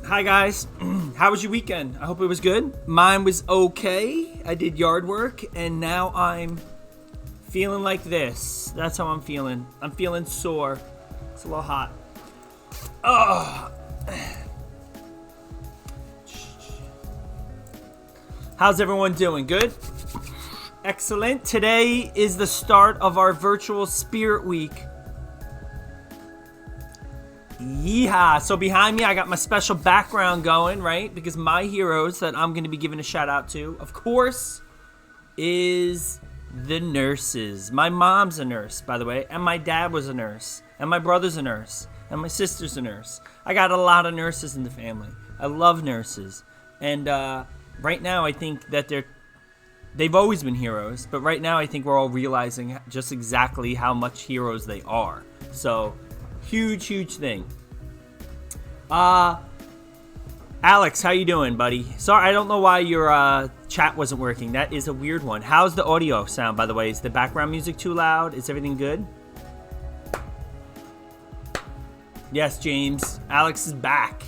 Hi guys, how was your weekend? I hope it was good. Mine was okay. I did yard work and now I'm feeling like this. That's how I'm feeling. I'm feeling sore. It's a little hot. Ugh. How's everyone doing? Good? Excellent. Today is the start of our virtual Spirit Week. Yeehaw. So behind me, I got my special background going, right? Because my heroes that I'm going to be giving a shout out to, of course, is the nurses. My mom's a nurse, by the way, and my dad was a nurse, and my brother's a nurse, and my sister's a nurse. I got a lot of nurses in the family. I love nurses. And right now, I think that they've always been heroes, but right now I think we're all realizing just exactly how much heroes they are. So, huge thing. Alex, how you doing, buddy? Sorry, I don't know why your chat wasn't working. That is a weird one. How's the audio sound, by the way? Is the background music too loud? Is everything good? Yes, James. Alex is back.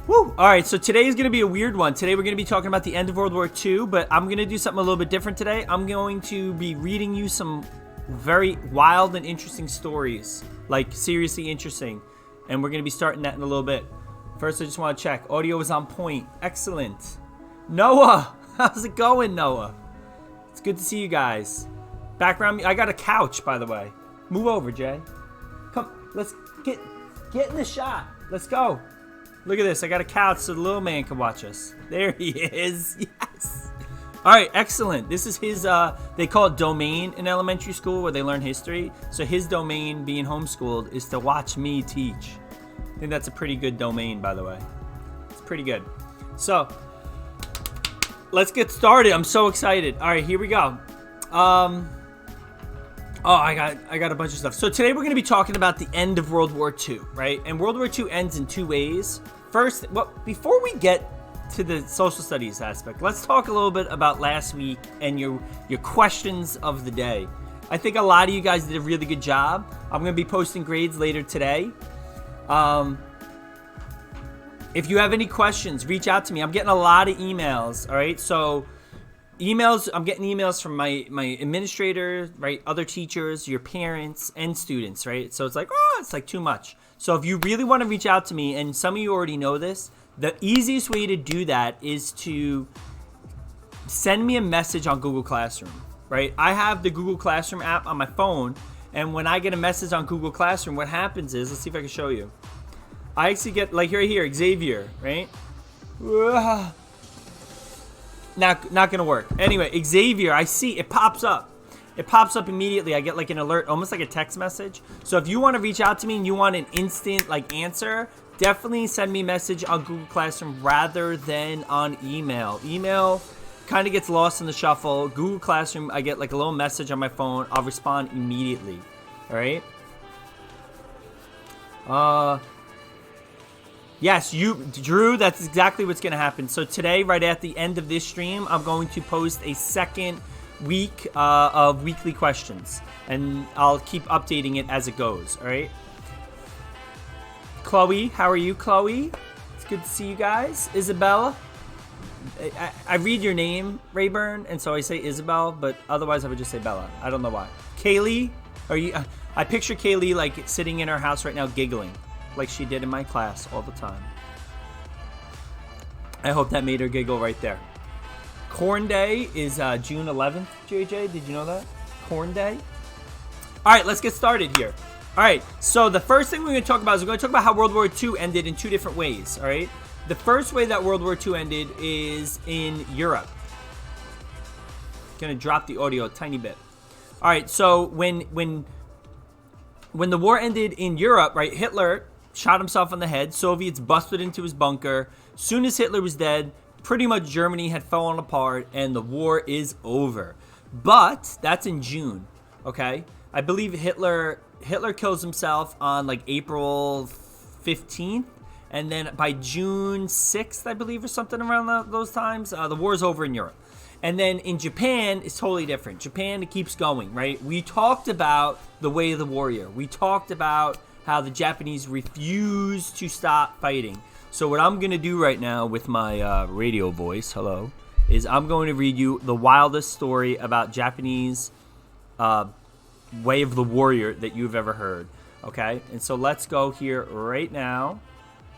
Woo! All right, so today is going to be a weird one. Today we're going to be talking about the end of World War II, but I'm going to do something a little bit different today. I'm going to be reading you some very wild and interesting stories. Like, seriously interesting. And we're going to be starting that in a little bit. First, I just want to check. Audio is on point. Excellent. Noah! How's it going, Noah? It's good to see you guys. Background, I got a couch, by the way. Move over, Jay. Come, let's get in the shot. Let's go. Look at this. I got a couch so the little man can watch us. There he is. Yes. All right, excellent. This is his, they call it domain in elementary school where they learn history. So his domain, being homeschooled, is to watch me teach. I think that's a pretty good domain, by the way. It's pretty good. So, let's get started. I'm so excited. All right, here we go. I got a bunch of stuff. So today we're going to be talking about the end of World War II, right? And World War II ends in two ways. First, before we get to the social studies aspect, let's talk a little bit about last week and your questions of the day. I think a lot of you guys did a really good job. I'm going to be posting grades later today. If you have any questions, reach out to me. I'm getting a lot of emails, all right? So emails, I'm getting emails from my administrator, right? Other teachers, your parents, and students, right? So it's like too much. So if you really want to reach out to me, and some of you already know this, the easiest way to do that is to send me a message on Google Classroom, right? I have the Google Classroom app on my phone, and when I get a message on Google Classroom, what happens is, let's see if I can show you. I actually get, like right here, Xavier, right? Not gonna work. Anyway, Xavier, I see, it pops up. It pops up immediately. I get like an alert, almost like a text message. So if you want to reach out to me and you want an instant like answer, definitely send me a message on Google Classroom rather than on email. Email kind of gets lost in the shuffle. Google Classroom, I get like a little message on my phone. I'll respond immediately. All right? Yes, Drew, that's exactly what's going to happen. So today, right at the end of this stream, I'm going to post a second week of weekly questions. And I'll keep updating it as it goes, all right? Chloe, how are you, Chloe? It's good to see you guys. Isabella, I read your name, Rayburn, and so I say Isabel, but otherwise I would just say Bella. I don't know why. Kaylee, I picture Kaylee like sitting in her house right now giggling like she did in my class all the time. I hope that made her giggle right there. Corn Day is June 11th, JJ. Did you know that? Corn Day. All right, let's get started here. All right, so the first thing we're going to talk about is we're going to talk about how World War II ended in two different ways, all right? The first way that World War II ended is in Europe. Going to drop the audio a tiny bit. All right, so when the war ended in Europe, right, Hitler shot himself on the head. Soviets busted into his bunker. Soon as Hitler was dead, pretty much Germany had fallen apart and the war is over. But that's in June, okay? I believe Hitler kills himself on like April 15th, and then by June 6th, I believe, or something around those times, the war's over in Europe. And then in Japan, it's totally different. Japan, it keeps going, right? We talked about the way of the warrior. We talked about how the Japanese refused to stop fighting. So what I'm going to do right now with my radio voice, hello, is I'm going to read you the wildest story about Japanese way of the warrior that you've ever heard. Okay? And so let's go here right now.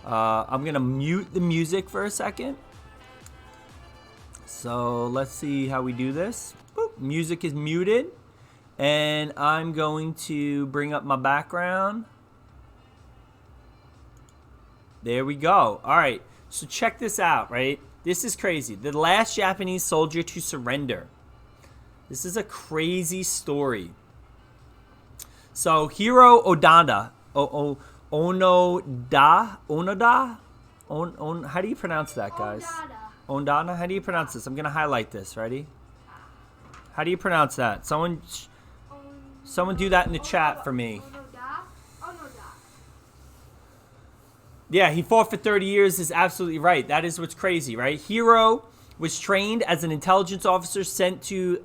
I'm going to mute the music for a second. So let's see how we do this. Boop, music is muted. And I'm going to bring up my background. There we go. All right. So check this out, right? This is crazy. The last Japanese soldier to surrender. This is a crazy story. So Hiro Onoda, how do you pronounce that, guys? Ondana. How do you pronounce this? I'm gonna highlight this. Ready? How do you pronounce that? Someone do that in the chat for me. Yeah, he fought for 30 years is absolutely right. That is what's crazy, right? Hiro was trained as an intelligence officer sent to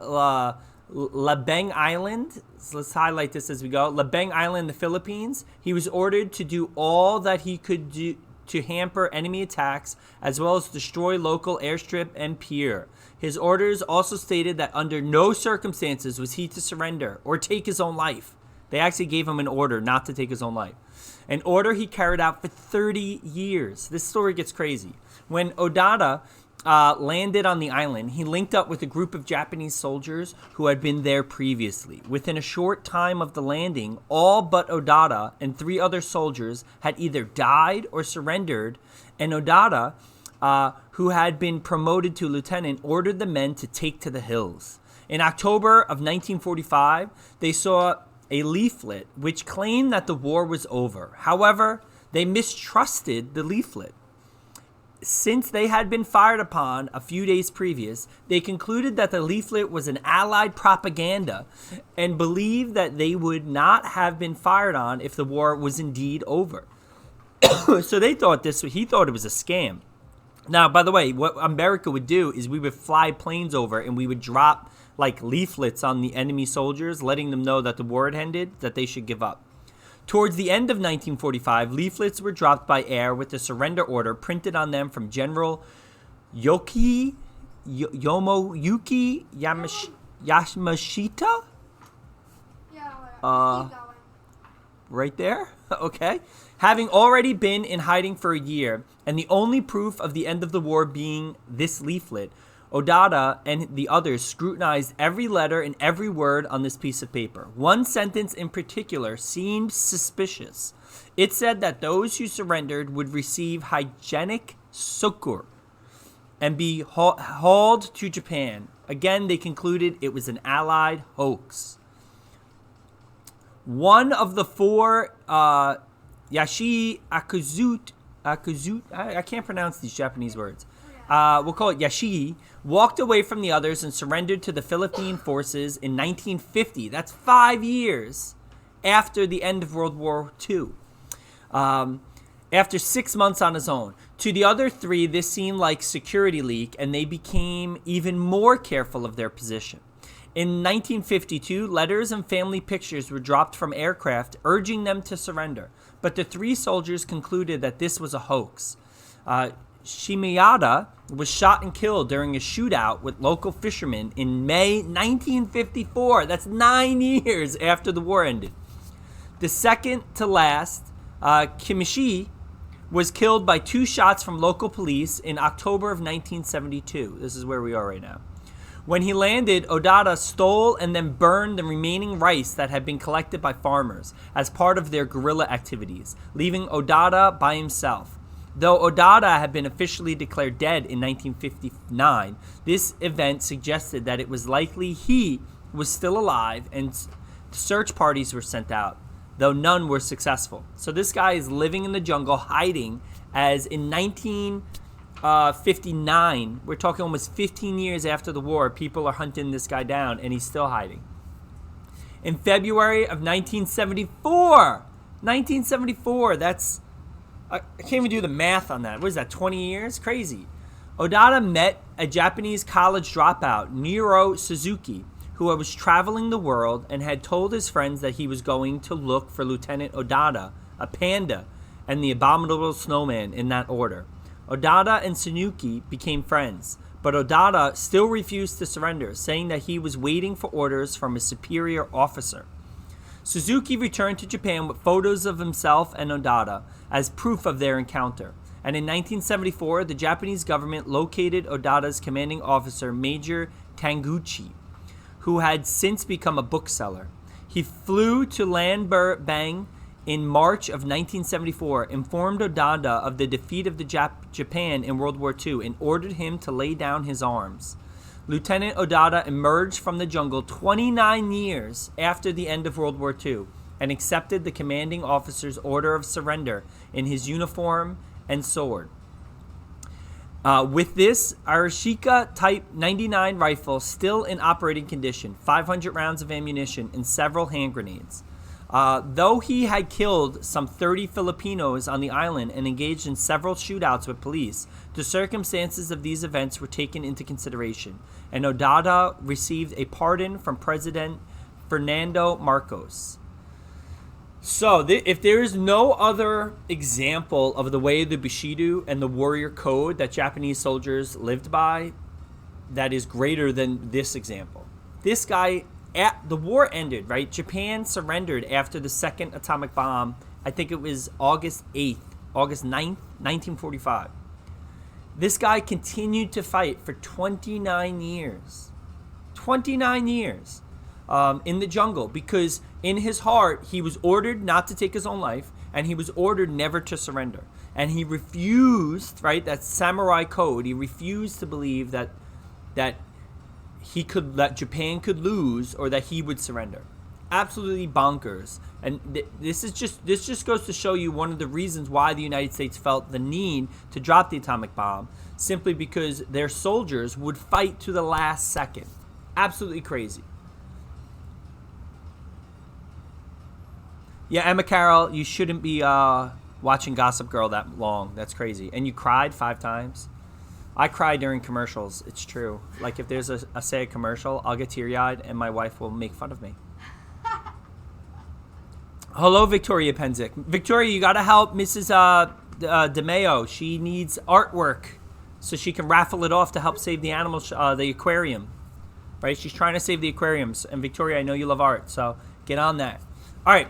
Labeng Island. So let's highlight this as we go. Labeng Island, the Philippines. He was ordered to do all that he could do to hamper enemy attacks, as well as destroy local airstrip and pier. His orders also stated that under no circumstances was he to surrender or take his own life. They actually gave him an order not to take his own life. An order he carried out for 30 years. This story gets crazy. When Onoda landed on the island, he linked up with a group of Japanese soldiers who had been there previously. Within a short time of the landing, all but Onoda and 3 other soldiers had either died or surrendered, and Onoda, who had been promoted to lieutenant, ordered the men to take to the hills. In October of 1945, they saw a leaflet which claimed that the war was over. However, they mistrusted the leaflet. Since they had been fired upon a few days previous, they concluded that the leaflet was an Allied propaganda and believed that they would not have been fired on if the war was indeed over. So he thought it was a scam. Now, by the way, what America would do is we would fly planes over and we would drop like leaflets on the enemy soldiers, letting them know that the war had ended, that they should give up. Towards the end of 1945, leaflets were dropped by air with the surrender order printed on them from General Yomoyuki Yamashita? Right there? Okay. Having already been in hiding for a year, and the only proof of the end of the war being this leaflet, Onoda and the others scrutinized every letter and every word on this piece of paper. One sentence in particular seemed suspicious. It said that those who surrendered would receive hygienic succor and be hauled to Japan. Again, they concluded it was an Allied hoax. One of the 4 Yashi Akuzut, I can't pronounce these Japanese words. We'll call it Yashi, walked away from the others and surrendered to the Philippine forces in 1950. That's 5 years after the end of World War II. After 6 months on his own. To the other 3, this seemed like security leak, and they became even more careful of their position. In 1952, letters and family pictures were dropped from aircraft urging them to surrender. But the 3 soldiers concluded that this was a hoax. Shimeyada was shot and killed during a shootout with local fishermen in May 1954. That's 9 years after the war ended. The second to last, Kimishi, was killed by 2 shots from local police in October of 1972. This is where we are right now. When he landed, Onoda stole and then burned the remaining rice that had been collected by farmers as part of their guerrilla activities, leaving Onoda by himself. Though Onoda had been officially declared dead in 1959, this event suggested that it was likely he was still alive, and search parties were sent out, though none were successful. So this guy is living in the jungle, hiding, as in 1959, we're talking almost 15 years after the war, people are hunting this guy down, and he's still hiding. In February of 1974, that's... I can't even do the math on that. What is that, 20 years? Crazy. Onoda met a Japanese college dropout, Niro Suzuki, who was traveling the world and had told his friends that he was going to look for Lieutenant Onoda, a panda, and the Abominable Snowman in that order. Odada and Tsunuki became friends, but Odada still refused to surrender, saying that he was waiting for orders from a superior officer. Suzuki returned to Japan with photos of himself and Odada as proof of their encounter. And in 1974, the Japanese government located Odada's commanding officer, Major Taniguchi, who had since become a bookseller. He flew to Lanbang in March of 1974, informed Odada of the defeat of the Japan in World War II, and ordered him to lay down his arms. Lieutenant Odada emerged from the jungle 29 years after the end of World War II and accepted the commanding officer's order of surrender in his uniform and sword. With this Arashika Type 99 rifle still in operating condition, 500 rounds of ammunition, and several hand grenades. Though he had killed some 30 Filipinos on the island and engaged in several shootouts with police, the circumstances of these events were taken into consideration, and Odada received a pardon from President Fernando Marcos. So, if there is no other example of the way the Bushido and the warrior code that Japanese soldiers lived by that is greater than this example. This guy, the war ended, right? Japan surrendered after the second atomic bomb. I think it was August 9th, 1945. This guy continued to fight for 29 years. 29 years. In the jungle, because in his heart he was ordered not to take his own life, and he was ordered never to surrender, and he refused, right, that samurai code. He refused to believe that Japan could lose or that he would surrender. Absolutely bonkers. And this just goes to show you one of the reasons why the United States felt the need to drop the atomic bomb, simply because their soldiers would fight to the last second. Absolutely crazy. Yeah, Emma Carroll, you shouldn't be watching Gossip Girl that long. That's crazy. And you cried 5 times? I cry during commercials. It's true. Like, if there's a sad commercial, I'll get teary-eyed, and my wife will make fun of me. Hello, Victoria Penzick. Victoria, you got to help Mrs. DeMeo. She needs artwork so she can raffle it off to help save the animals, the aquarium. Right? She's trying to save the aquariums. And, Victoria, I know you love art, so get on that. All right.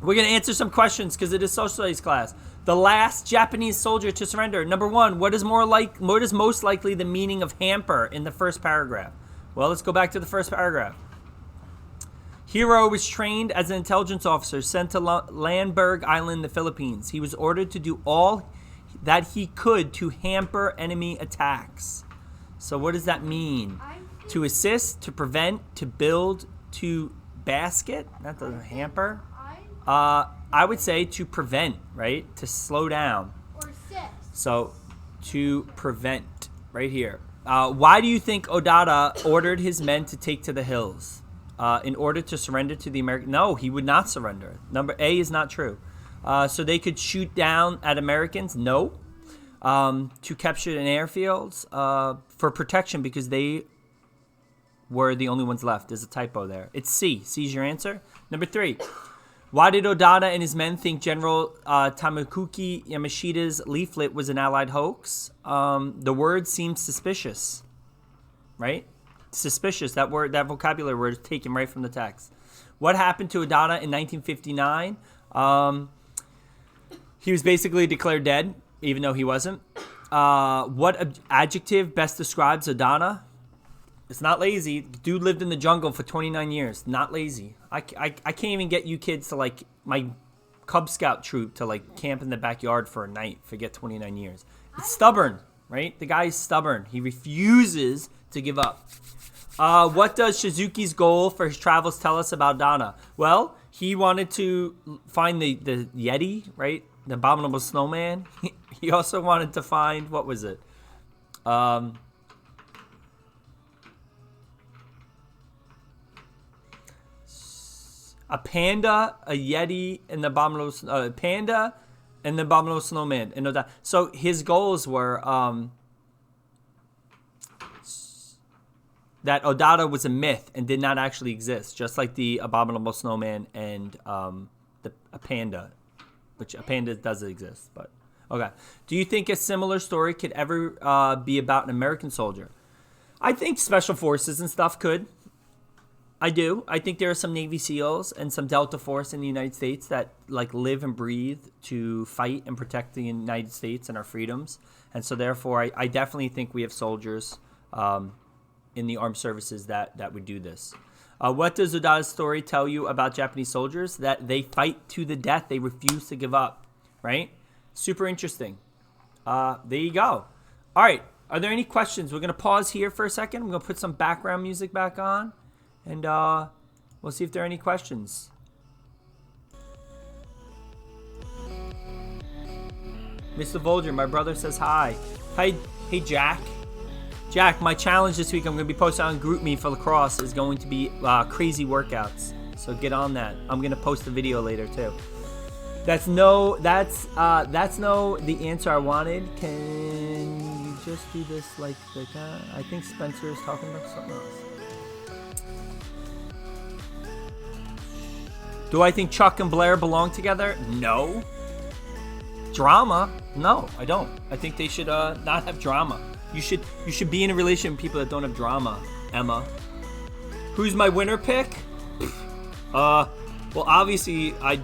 We're going to answer some questions because it is social studies class. The last Japanese soldier to surrender. Number 1, what is most likely the meaning of hamper in the first paragraph? Well, let's go back to the first paragraph. Hiro was trained as an intelligence officer sent to Lanberg Island, the Philippines. He was ordered to do all that he could to hamper enemy attacks. So what does that mean? To assist, to prevent, to build, to basket? Not the hamper. I would say to prevent, right? To slow down. Or assist. So, to prevent, right here. Why do you think Odada ordered his men to take to the hills? In order to surrender to the Americans? No, he would not surrender. Number A is not true. So they could shoot down at Americans? No. To capture an airfields? For protection, because they were the only ones left. There's a typo there. It's C. C is your answer. Number 3. Why did Odada and his men think General Tamakuki Yamashita's leaflet was an Allied hoax? The word seems suspicious, right? Suspicious. That word, that vocabulary word is taken right from the text. What happened to Odada in 1959? He was basically declared dead, even though he wasn't. What adjective best describes Odada? It's not lazy. Dude lived in the jungle for 29 years. Not lazy. I can't even get you kids to, like, my Cub Scout troop to, like, camp in the backyard for a night. Forget 29 years. It's stubborn, right? The guy's stubborn. He refuses to give up. What does Shizuki's goal for his travels tell us about Dana? Well, he wanted to find the Yeti, right? The Abominable Snowman. He also wanted to find, what was it? A panda, a Yeti, and the Abominable Panda, and the Abominable Snowman. And so his goals were that Odada was a myth and did not actually exist, just like the Abominable Snowman and a panda, which a panda does exist, but okay. Do you think a similar story could ever be about an American soldier? I think special forces and stuff could. I do. I think there are some Navy SEALs and some Delta Force in the United States that like live and breathe to fight and protect the United States and our freedoms. And so therefore, I definitely think we have soldiers in the armed services that would do this. What does Udada's story tell you about Japanese soldiers? That they fight to the death. They refuse to give up, right? Super interesting. There you go. All right. Are there any questions? We're going to pause here for a second. I'm going to put some background music back on. And we'll see if there are any questions. Mr. Volger, my brother says hi. Hi, hey Jack. Jack, my challenge this week I'm going to be posting on GroupMe for lacrosse is going to be crazy workouts. So get on that. I'm going to post a video later too. That's no the answer I wanted. Can you just do this like that? I think Spencer is talking about something else. Do I think Chuck and Blair belong together? No. Drama? No, I don't. I think they should not have drama. You should be in a relationship with people that don't have drama, Emma. Who's my winner pick? Well, obviously, I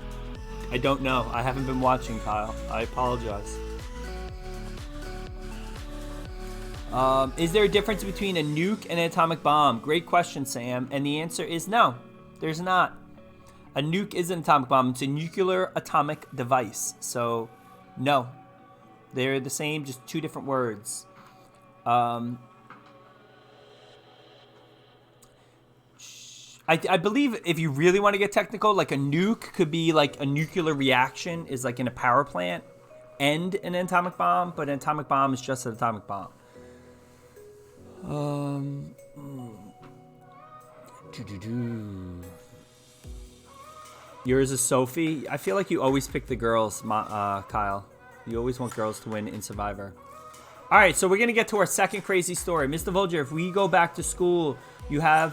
don't know. I haven't been watching, Kyle. I apologize. Is there a difference between a nuke and an atomic bomb? Great question, Sam. And the answer is no, there's not. A nuke is an atomic bomb. It's a nuclear atomic device. So, no. They're the same, just two different words. I believe if you really want to get technical, like a nuke could be like a nuclear reaction is like in a power plant and an atomic bomb, but an atomic bomb is just an atomic bomb. Yours is Sophie. I feel like you always pick the girls, Kyle. You always want girls to win in Survivor. All right, so we're going to get to our second crazy story. Mr. Volger, if we go back to school, you have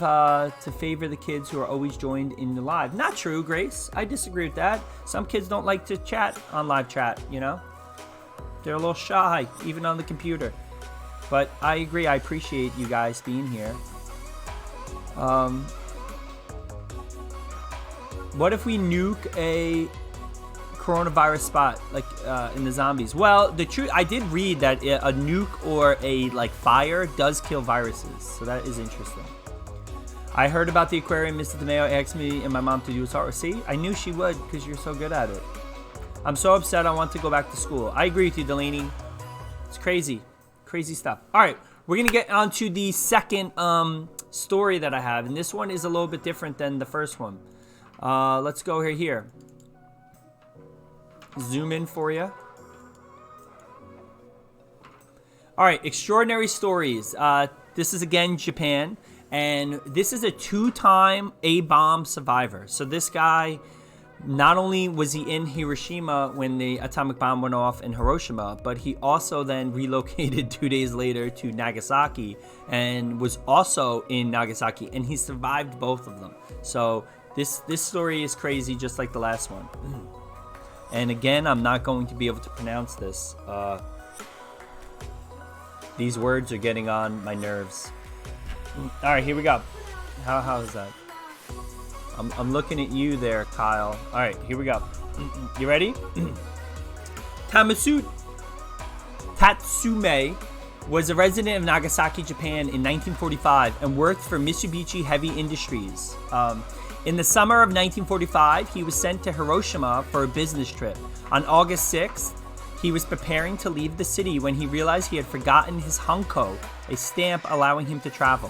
to favor the kids who are always joined in the live. Not true, Grace. I disagree with that. Some kids don't like to chat on live chat, you know? They're a little shy, even on the computer. But I agree. I appreciate you guys being here. What if we nuke a coronavirus spot, like in the zombies? Well, the truth, I did read that a nuke or a like fire does kill viruses, so that is interesting. I heard about the aquarium. Mr. DeMeo asked me and my mom to do a tour. See, I knew she would because you're so good at it. I'm so upset. I want to go back to school. I agree with you, Delaney. It's crazy, crazy stuff. All right, we're gonna get on to the second story that I have, and this one is a little bit different than the first one. Let's go here. Zoom in for you. All right, extraordinary stories. This is again Japan, and this is a two-time A-bomb survivor. So this guy, not only was he in Hiroshima when the atomic bomb went off in Hiroshima, but he also then relocated 2 days later to Nagasaki and was also in Nagasaki, and he survived both of them. So this story is crazy, just like the last one. And again, I'm not going to be able to pronounce this. These words are getting on my nerves. All right, here we go. How is that? I'm looking at you there, Kyle. All right, here we go. You ready? Tatsume was a resident of Nagasaki, Japan in 1945 and worked for Mitsubishi Heavy Industries. In the summer of 1945, he was sent to Hiroshima for a business trip. On August 6th, he was preparing to leave the city when he realized he had forgotten his hanko, a stamp allowing him to travel,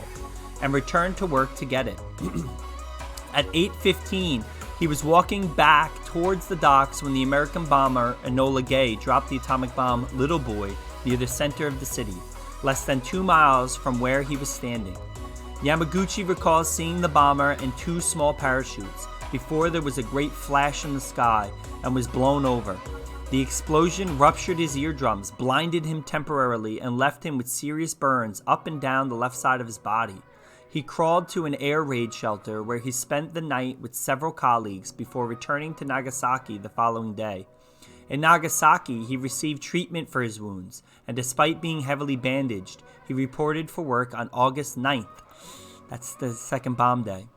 and returned to work to get it. At 8:15, he was walking back towards the docks when the American bomber Enola Gay dropped the atomic bomb Little Boy near the center of the city, less than 2 miles from where he was standing. Yamaguchi recalls seeing the bomber and 2 small parachutes before there was a great flash in the sky and was blown over. The explosion ruptured his eardrums, blinded him temporarily, and left him with serious burns up and down the left side of his body. He crawled to an air raid shelter where he spent the night with several colleagues before returning to Nagasaki the following day. In Nagasaki, he received treatment for his wounds, and despite being heavily bandaged, he reported for work on August 9th. That's the second bomb day.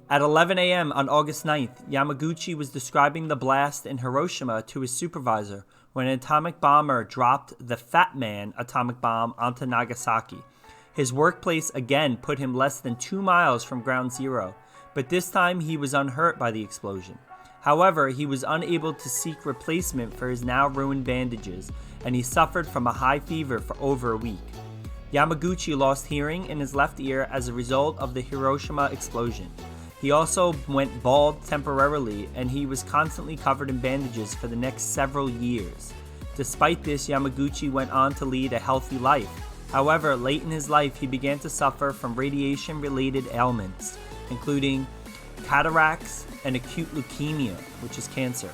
At 11 a.m. on August 9th, Yamaguchi was describing the blast in Hiroshima to his supervisor when an atomic bomber dropped the Fat Man atomic bomb onto Nagasaki. His workplace again put him less than 2 miles from ground zero, but this time he was unhurt by the explosion. However, he was unable to seek replacement for his now ruined bandages, and he suffered from a high fever for over a week. Yamaguchi lost hearing in his left ear as a result of the Hiroshima explosion. He also went bald temporarily, and he was constantly covered in bandages for the next several years. Despite this, Yamaguchi went on to lead a healthy life. However, late in his life, he began to suffer from radiation-related ailments, including cataracts and acute leukemia, which is cancer.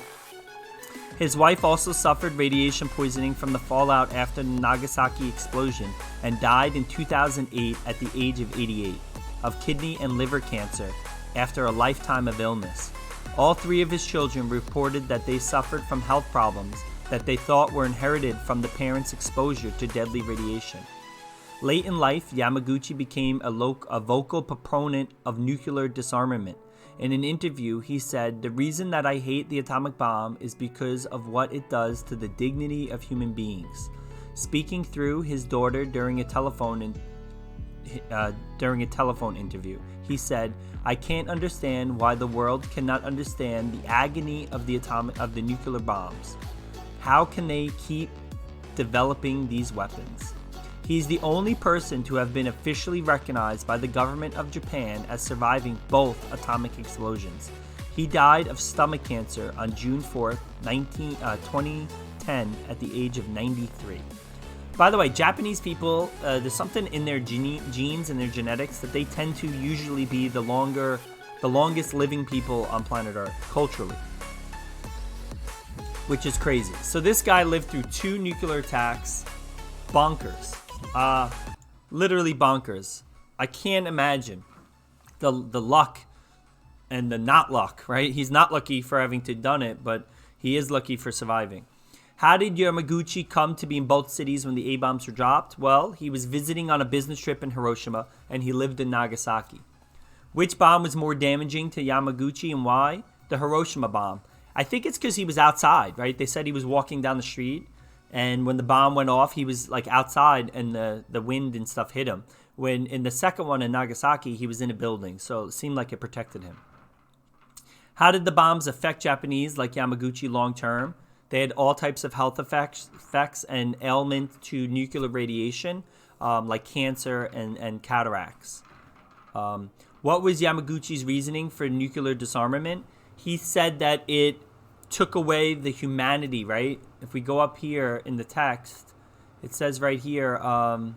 His wife also suffered radiation poisoning from the fallout after the Nagasaki explosion and died in 2008 at the age of 88 of kidney and liver cancer after a lifetime of illness. All 3 of his children reported that they suffered from health problems that they thought were inherited from the parents' exposure to deadly radiation. Late in life, Yamaguchi became a vocal proponent of nuclear disarmament. In an interview, he said, "The reason that I hate the atomic bomb is because of what it does to the dignity of human beings." Speaking through his daughter during a telephone interview, he said, "I can't understand why the world cannot understand the agony of the nuclear bombs. How can they keep developing these weapons?" He's the only person to have been officially recognized by the government of Japan as surviving both atomic explosions. He died of stomach cancer on June 4th, 2010 at the age of 93. By the way, Japanese people, there's something in their genes and their genetics that they tend to usually be the longest living people on planet Earth, culturally. Which is crazy. So this guy lived through 2 nuclear attacks. Bonkers. Literally bonkers. I can't imagine the luck and the not luck, right? He's not lucky for having to done it, but he is lucky for surviving. How did Yamaguchi come to be in both cities when the A-bombs were dropped? Well, he was visiting on a business trip in Hiroshima, and he lived in Nagasaki. Which bomb was more damaging to Yamaguchi and why? The Hiroshima bomb. I think it's because he was outside, right? They said he was walking down the street, and when the bomb went off, he was like outside, and the wind and stuff hit him. When in the second one in Nagasaki, he was in a building, so it seemed like it protected him. How did the bombs affect Japanese like Yamaguchi long term? They had all types of health effects and ailment to nuclear radiation, like cancer and cataracts. What was Yamaguchi's reasoning for nuclear disarmament? He said that it took away the humanity, right? If we go up here in the text, it says right here, I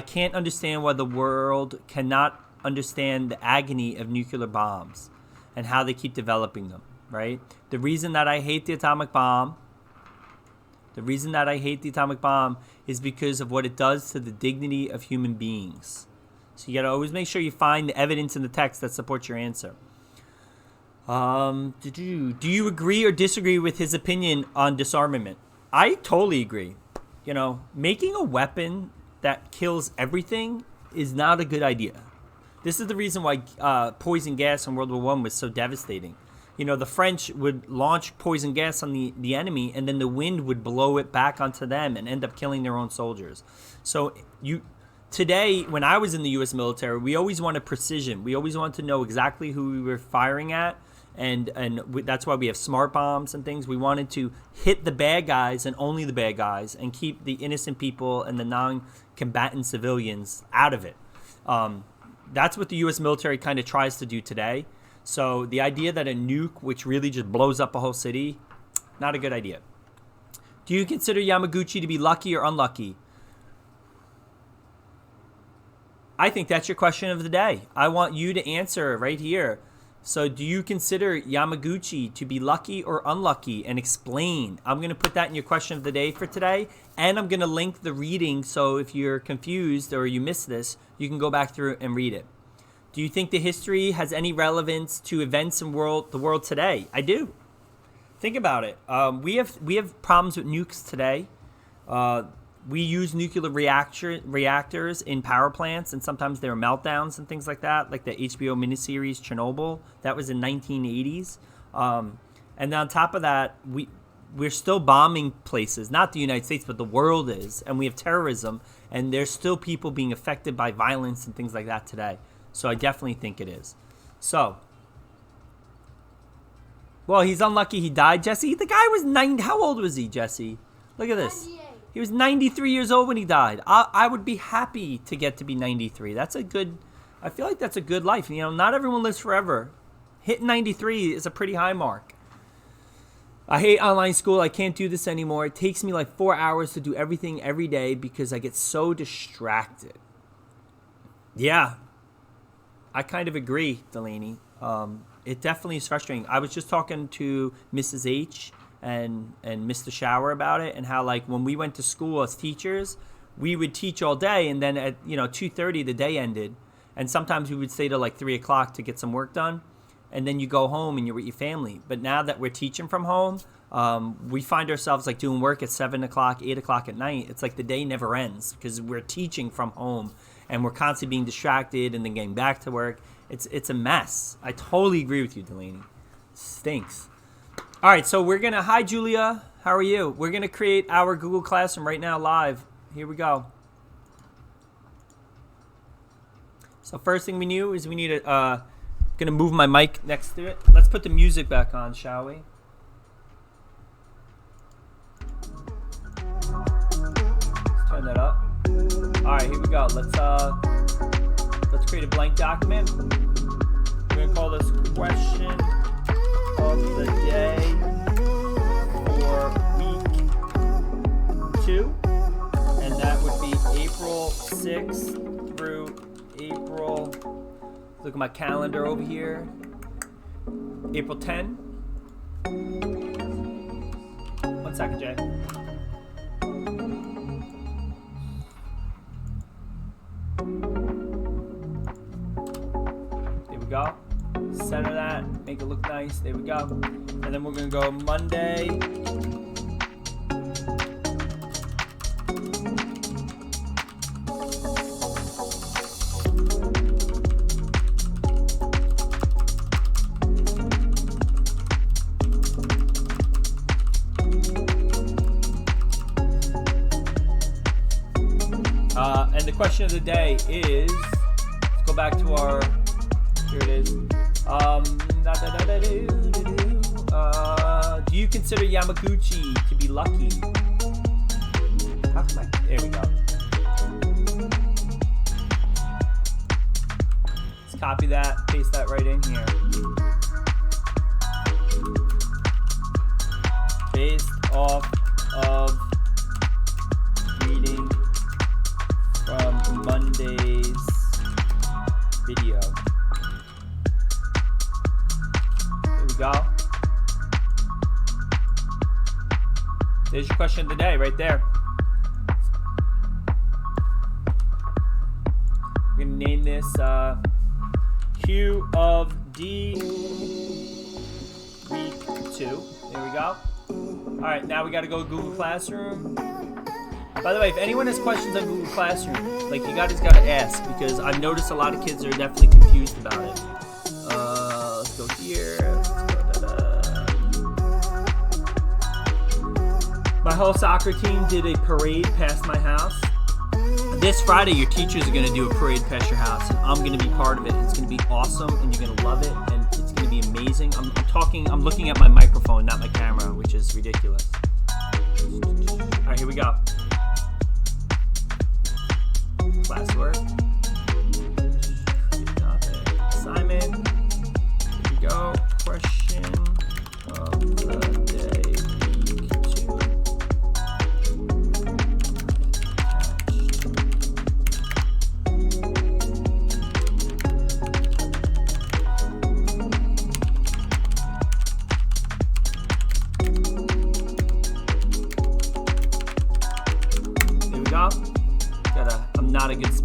can't understand why the world cannot understand the agony of nuclear bombs and how they keep developing them, right? The reason that I hate the atomic bomb is because of what it does to the dignity of human beings. So you got to always make sure you find the evidence in the text that supports your answer. Do you agree or disagree with his opinion on disarmament? I totally agree. You know, making a weapon that kills everything is not a good idea. This is the reason why poison gas in World War I was so devastating. You know, the French would launch poison gas on the enemy, and then the wind would blow it back onto them and end up killing their own soldiers. So today, when I was in the U.S. military, we always wanted precision. We always wanted to know exactly who we were firing at, and that's why we have smart bombs and things. We wanted to hit the bad guys and only the bad guys and keep the innocent people and the non-combatant civilians out of it. That's what the U.S. military kind of tries to do today. So the idea that a nuke, which really just blows up a whole city, not a good idea. Do you consider Yamaguchi to be lucky or unlucky? I think that's your question of the day. I want you to answer right here. So do you consider Yamaguchi to be lucky or unlucky, and explain? I'm going to put that in your question of the day for today, and I'm going to link the reading, so if you're confused or you missed this, you can go back through and read it. Do you think the history has any relevance to events in the world today? I do. Think about it. We have problems with nukes today. We use nuclear reactors in power plants, and sometimes there are meltdowns and things like that, like the HBO miniseries Chernobyl. That was in 1980s. And then on top of that, we're still bombing places, not the United States, but the world is, and we have terrorism, and there's still people being affected by violence and things like that today. So I definitely think it is. So, well, he's unlucky he died, Jesse. The guy was 90. How old was he, Jesse? Look at this. 98. He was 93 years old when he died. I would be happy to get to be 93. That's a good, I feel like that's a good life. You know, not everyone lives forever. Hitting 93 is a pretty high mark. I hate online school. I can't do this anymore. It takes me like 4 hours to do everything every day because I get so distracted. Yeah, I kind of agree, Delaney. It definitely is frustrating. I was just talking to Mrs. H and Mr. Shower about it, and how like when we went to school as teachers, we would teach all day, and then at 2:30 the day ended, and sometimes we would stay till like 3 o'clock to get some work done, and then you go home and you're with your family. But now that we're teaching from home, we find ourselves like doing work at 7 o'clock, 8 o'clock at night. It's like the day never ends because we're teaching from home, and we're constantly being distracted and then getting back to work. It's a mess. I totally agree with you, Delaney. It stinks. All right, so we're going to, hi, Julia. How are you? We're going to create our Google Classroom right now live. Here we go. So first thing we knew is we need going to move my mic next to it. Let's put the music back on, shall we? Let's turn that up. All right, here we go. Let's create a blank document. We're going to call this question of the day for week 2, and that would be April 6th through April, look at my calendar over here, April 10. 1 second, Jay. There we go. Center that, make it look nice. There we go. And then we're going to go Monday. And the question of the day is, let's go back to our, here it is. Do you consider Yamaguchi to be lucky? How come there we go. Let's copy that, paste that right in here. Based off of reading from Monday's video. There we go. There's your question of the day right there. We're going to name this Q of D week 2. There we go. All right, now we got to go to Google Classroom. By the way, if anyone has questions on Google Classroom, like, you guys got to ask, because I've noticed a lot of kids are definitely confused about it. Let's go here. My whole soccer team did a parade past my house. This Friday, your teachers are going to do a parade past your house, and I'm going to be part of it. It's going to be awesome, and you're going to love it, and it's going to be amazing. I'm looking at my microphone, not my camera, which is ridiculous. All right, here we go. Classwork. Assignment. Here we go. Question of the day, week 2.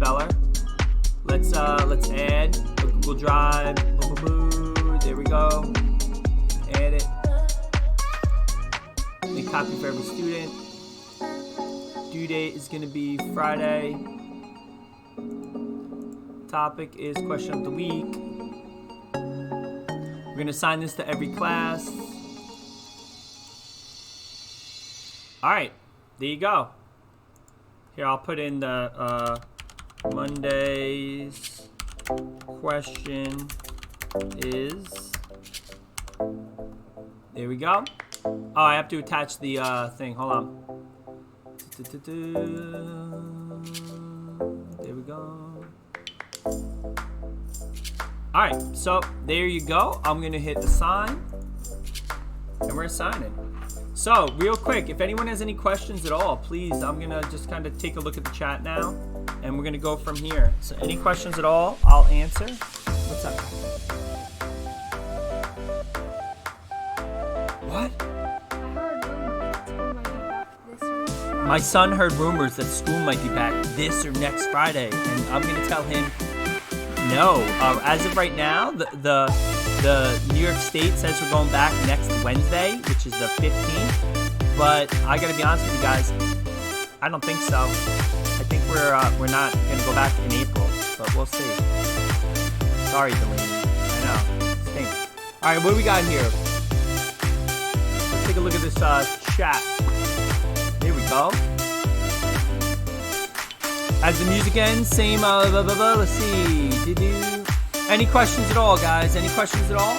speller. Let's add Google Drive. There we go. Add it. Make copy for every student. Due date is going to be Friday. Topic is question of the week. We're going to assign this to every class. All right, there you go. Here, I'll put in the Monday's question is. There we go. Oh, I have to attach the thing. Hold on. There we go. All right, so there you go. I'm gonna hit assign, and we're assigning. So real quick, if anyone has any questions at all, please, I'm gonna just kind of take a look at the chat now, and we're gonna go from here. So any questions at all, I'll answer. What's up? What? My son heard rumors that school might be back this or next Friday, and I'm gonna tell him no. As of right now, the New York State says we're going back next Wednesday, which is the 15th. But I gotta be honest with you guys, I don't think so. I think we're not gonna go back in April, but we'll see. Sorry, Delaney. I know. Stinks. All right, what do we got here? Let's take a look at this chat. Here we go. As the music ends, same, let's see. Any questions at all, guys? Any questions at all?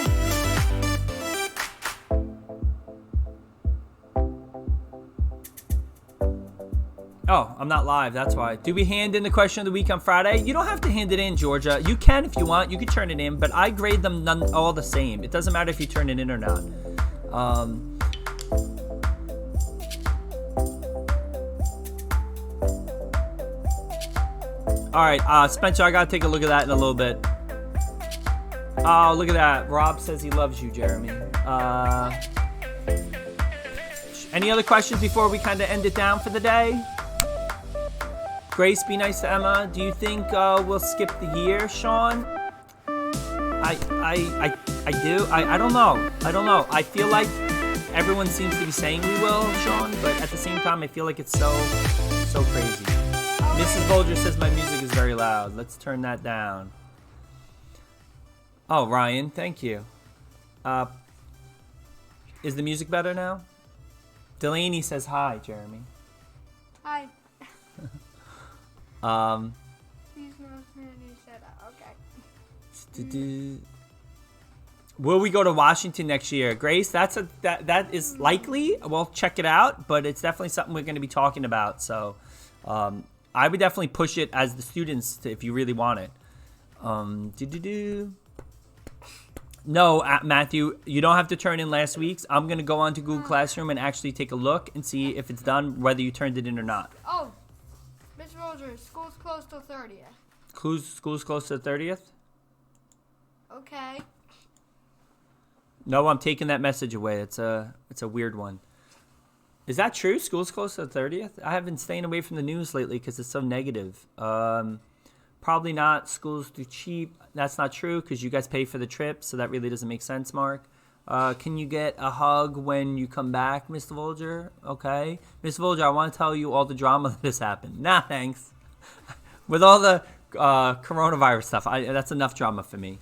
Oh, I'm not live, that's why. Do we hand in the question of the week on Friday? You don't have to hand it in, Georgia. You can if you want. You can turn it in, but I grade them all the same. It doesn't matter if you turn it in or not. All right, Spencer, I gotta take a look at that in a little bit. Oh, look at that. Rob says he loves you, Jeremy. Any other questions before we kind of end it down for the day? Grace, be nice to Emma. Do you think we'll skip the year, Sean? I do. I don't know. I don't know. I feel like everyone seems to be saying we will, Sean, but at the same time, I feel like it's so crazy. Mrs. Bolger says my music is very loud. Let's turn that down. Oh, Ryan, thank you. Is the music better now? Delaney says hi, Jeremy. Hi. Okay. Will we go to Washington next year, Grace? That is likely. We'll check it out, but it's definitely something we're going to be talking about. So, I would definitely push it as the students if you really want it. No, Matthew, you don't have to turn in last week's. I'm going to go on to Google Classroom and actually take a look and see if it's done, whether you turned it in or not. Oh, Miss Rogers, school's closed till 30th. School's close to the 30th? Okay. No, I'm taking that message away. It's a weird one. Is that true? School's close to the 30th? I have been staying away from the news lately because it's so negative. Probably not. School's too cheap. That's not true because you guys pay for the trip, so that really doesn't make sense, Mark. Can you get a hug when you come back, Mr. Volger? Okay. Mr. Volger, I want to tell you all the drama that has happened. Nah, thanks. With all the coronavirus stuff, that's enough drama for me.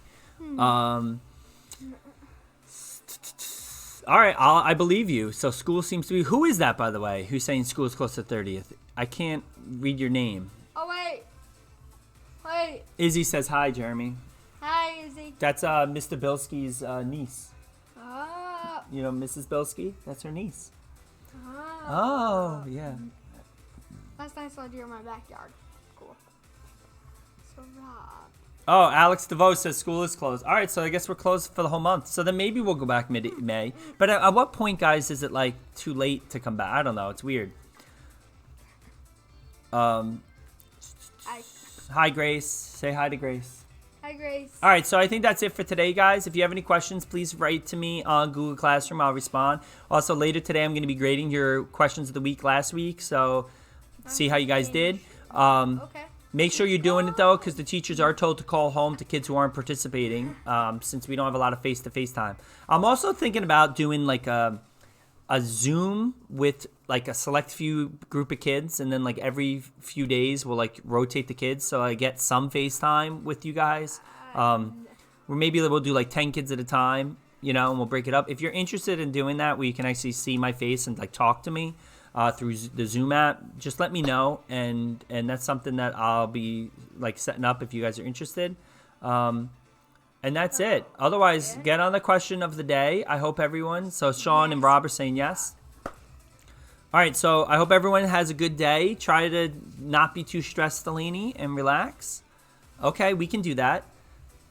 All right, I believe you. So school seems to be... Who is that, by the way, who's saying school is close to 30th? I can't read your name. Oh, wait. Izzy says hi, Jeremy. Hi, Izzy. That's Mr. Bilski's niece. Oh. You know Mrs. Bilski? That's her niece. Oh. Oh, yeah. Last night I saw deer in my backyard. Cool. So, Rob. Oh, Alex DeVoe says school is closed. All right, so I guess we're closed for the whole month. So then maybe we'll go back mid-May. But at what point, guys, is it like too late to come back? I don't know. It's weird. Hi, Grace. Say hi to Grace. Hi, Grace. All right, so I think that's it for today, guys. If you have any questions, please write to me on Google Classroom. I'll respond. Also, later today, I'm going to be grading your questions of the week last week. So see how you guys did. Okay. Make sure you're doing it though, because the teachers are told to call home to kids who aren't participating, since we don't have a lot of face-to-face time. I'm also thinking about doing like a Zoom with like a select few group of kids, and then like every few days we'll like rotate the kids, so I get some FaceTime with you guys. Where maybe we'll do like 10 kids at a time, and we'll break it up. If you're interested in doing that, where you can actually see my face and like talk to me through the Zoom app, just let me know, and that's something that I'll be like setting up if you guys are interested. And that's it. Otherwise, get on the question of the day. I hope everyone. So Sean and Rob are saying yes. All right. So I hope everyone has a good day. Try to not be too stressed, Delaney, and relax. Okay, we can do that.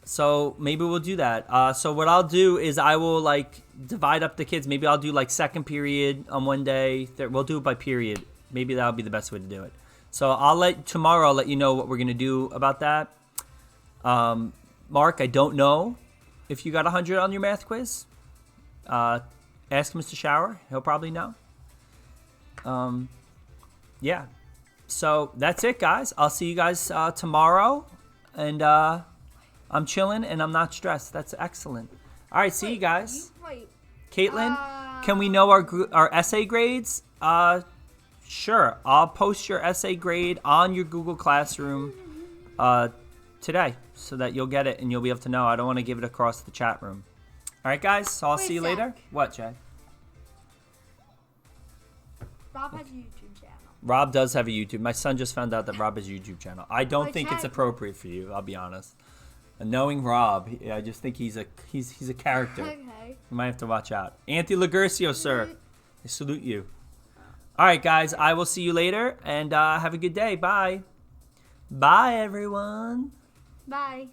So maybe we'll do that. So what I'll do is I will like divide up the kids. Maybe I'll do like second period on one day. We'll do it by period. Maybe that'll be the best way to do it. So tomorrow I'll let you know what we're gonna do about that. Mark, I don't know if you got 100 on your math quiz. Ask Mr. Shower. He'll probably know. Yeah. So that's it, guys. I'll see you guys tomorrow. And I'm chilling and I'm not stressed. That's excellent. All right, see you guys. Wait. Caitlin, can we know our essay grades? Sure. I'll post your essay grade on your Google Classroom today, so that you'll get it and you'll be able to know. I don't want to give it across the chat room. All right, guys. So I'll see you later. What, Jay? Rob has a YouTube channel. Rob does have a YouTube. My son just found out that Rob has a YouTube channel. I don't think it's appropriate for you. I'll be honest. And knowing Rob, I just think he's a character. Okay. You might have to watch out. Anthony Lagurcio, sir. I salute you. All right, guys. I will see you later, and have a good day. Bye. Bye, everyone. Bye.